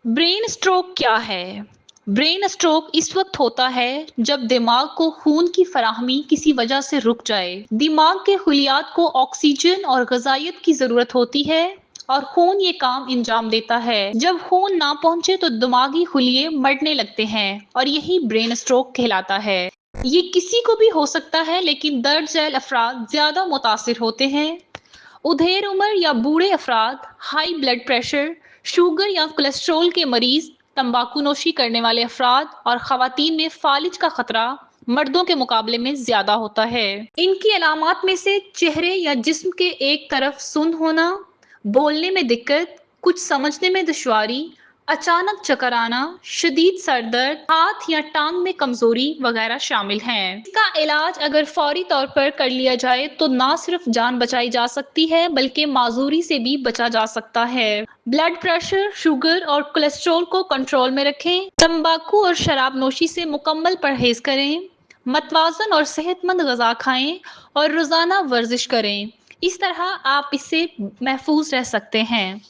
Brain stroke क्या है? Brain stroke इस वक्त होता है जब दिमाग को खून की फराहमी किसी वजह से रुक जाए। दिमाग के खलियात को ऑक्सीजन और ग़िज़ाइयत की ज़रूरत होती है और खून ये काम अंजाम देता है। जब खून ना पहुंचे तो दिमागी खुलिये मरने लगते हैं और यही ब्रेन स्ट्रोक कहलाता है। ये किसी को भी हो सकता है, लेकिन दर्ज झेल अफराद ज्यादा मुतासिर होते हैं। उधेड़ उम्र या बूढ़े अफराद, हाई ब्लड प्रेशर, शुगर या कोलेस्ट्रॉल के मरीज, तंबाकू नोशी करने वाले अफराद और खवातीन में फालिज का खतरा मर्दों के मुकाबले में ज्यादा होता है। इनकी अलामात में से चेहरे या जिस्म के एक तरफ सुन्न होना, बोलने में दिक्कत, कुछ समझने में दुश्वारी, अचानक चक्कर आना, शदीद सर दर्द, हाथ या टांग में कमजोरी वगैरह शामिल हैं। इसका इलाज अगर फौरी तौर पर कर लिया जाए तो ना सिर्फ जान बचाई जा सकती है बल्कि माजूरी से भी बचा जा सकता है। ब्लड प्रेशर, शुगर और कोलेस्ट्रॉल को कंट्रोल में रखें। तंबाकू और शराब नोशी से मुकम्मल परहेज करें। मतवाजन और सेहतमंद गज़ा खाएं और रोज़ाना वर्जिश करें। इस तरह आप इससे महफूज रह सकते हैं।